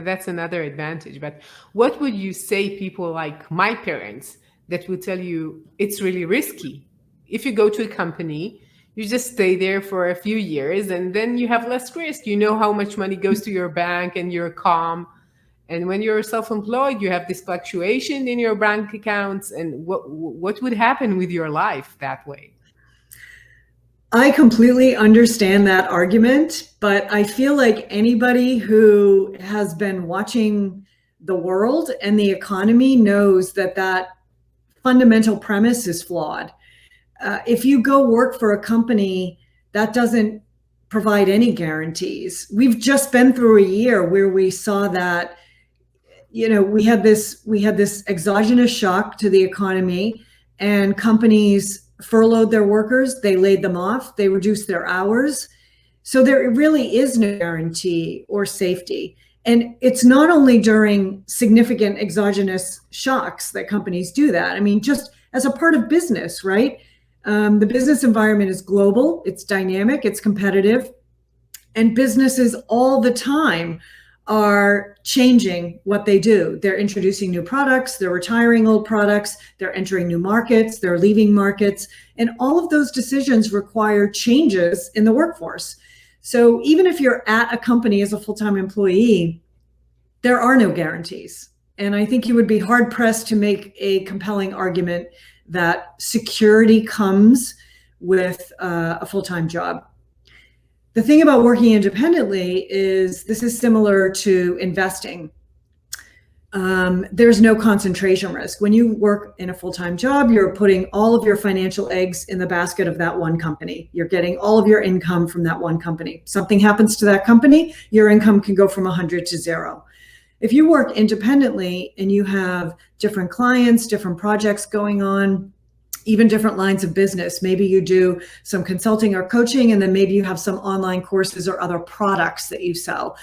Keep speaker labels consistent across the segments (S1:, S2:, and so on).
S1: That's another advantage. But what would you say people like my parents that would tell you it's really risky? If you go to a company, you just stay there for a few years and then you have less risk. You know how much money goes to your bank and you're calm. And when you're self-employed, you have this fluctuation in your bank accounts. And what would happen with your life that way?
S2: I completely understand that argument, but I feel like anybody who has been watching the world and the economy knows that that fundamental premise is flawed. If you go work for a company, that doesn't provide any guarantees. We've just been through a year where we saw that, we had this exogenous shock to the economy, and companies furloughed their workers, they laid them off, they reduced their hours. So there really is no guarantee or safety. And it's not only during significant exogenous shocks that companies do that. I mean, just as a part of business, right? The business environment is global, it's dynamic, it's competitive, and businesses all the time are changing what they do. They're introducing new products, they're retiring old products, they're entering new markets, they're leaving markets, and all of those decisions require changes in the workforce. So even if you're at a company as a full-time employee, there are no guarantees. And I think you would be hard pressed to make a compelling argument that security comes with a full-time job. The thing about working independently is this is similar to investing. There's no concentration risk. When you work in a full-time job, you're putting all of your financial eggs in the basket of that one company. You're getting all of your income from that one company. Something happens to that company, your income can go from 100 to 0. If you work independently and you have different clients, different projects going on, even different lines of business, maybe you do some consulting or coaching, and then maybe you have some online courses or other products that you sell.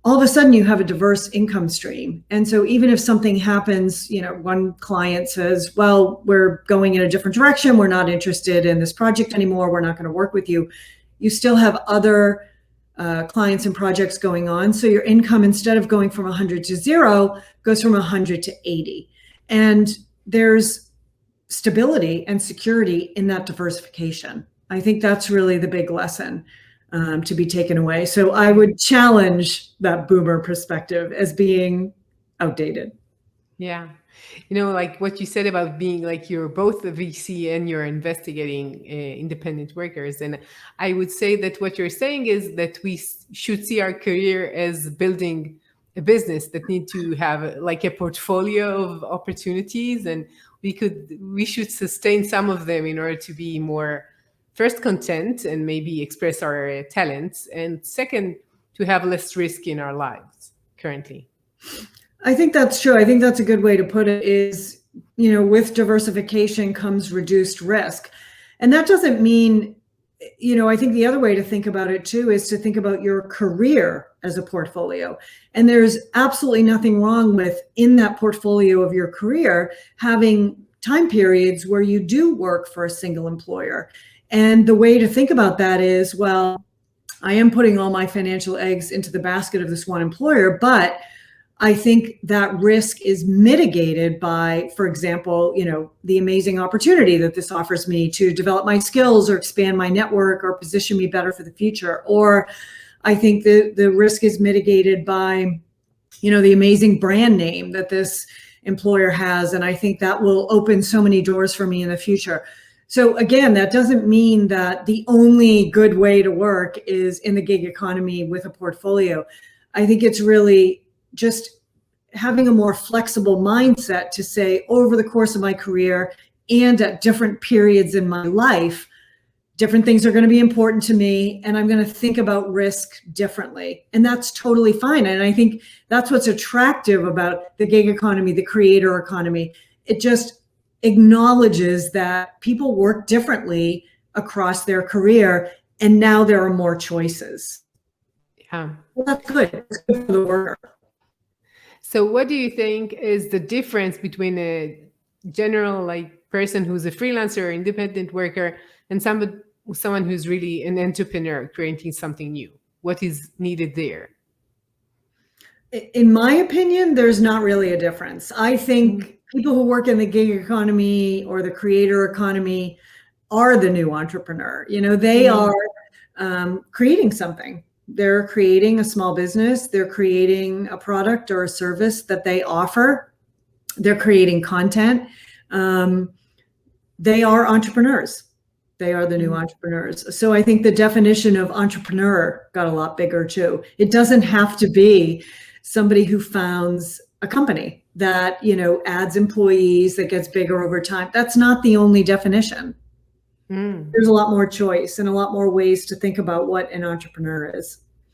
S2: All of a sudden you have a diverse income stream. And so even if something happens, one client says, well, we're going in a different direction, we're not interested in this project anymore, we're not going to work with you, you still have other clients and projects going on. So your income, instead of going from 100 to 0, goes from 100 to 80. And there's stability and security in that diversification. I think that's really the big lesson to be taken away. So I would challenge that boomer perspective as being outdated.
S1: Yeah. Like what you said about being like you're both a VC and you're investigating independent workers. And I would say that what you're saying is that we should see our career as building a business that need to have like a portfolio of opportunities, and we should sustain some of them in order to be more, first, content and maybe express our talents, and second, to have less risk in our lives currently.
S2: I think that's true. I think that's a good way to put it is, with diversification comes reduced risk. And that doesn't mean, I think the other way to think about it too is to think about your career as a portfolio. And there's absolutely nothing wrong with, in that portfolio of your career, having time periods where you do work for a single employer. And the way to think about that is, well, I am putting all my financial eggs into the basket of this one employer, but I think that risk is mitigated by, for example, the amazing opportunity that this offers me to develop my skills or expand my network or position me better for the future. Or I think the risk is mitigated by, the amazing brand name that this employer has. And I think that will open so many doors for me in the future. So again, that doesn't mean that the only good way to work is in the gig economy with a portfolio. I think it's really just having a more flexible mindset to say, over the course of my career and at different periods in my life, different things are going to be important to me, and I'm going to think about risk differently. And that's totally fine. And I think that's what's attractive about the gig economy, the creator economy. It just acknowledges that people work differently across their career, and now there are more choices.
S1: Yeah.
S2: Well, that's good. It's good for the worker.
S1: So what do you think is the difference between a general person who's a freelancer or independent worker and someone who's really an entrepreneur creating something new? What is needed there?
S2: In my opinion, there's not really a difference. I
S1: Mm,
S2: think people who work in the gig economy or the creator economy are the new entrepreneur. They
S1: mm,
S2: are creating something. They're creating a small business. They're creating a product or a service that they offer. They're creating content. Um, they are entrepreneurs. They are the new
S1: mm,
S2: entrepreneurs. So I think the definition of entrepreneur got a lot bigger too. It doesn't have to be somebody who founds a company that, adds employees, that gets bigger over time. That's not the only definition.
S1: mm.
S2: There's a lot more choice and a lot more ways to think about what an entrepreneur is.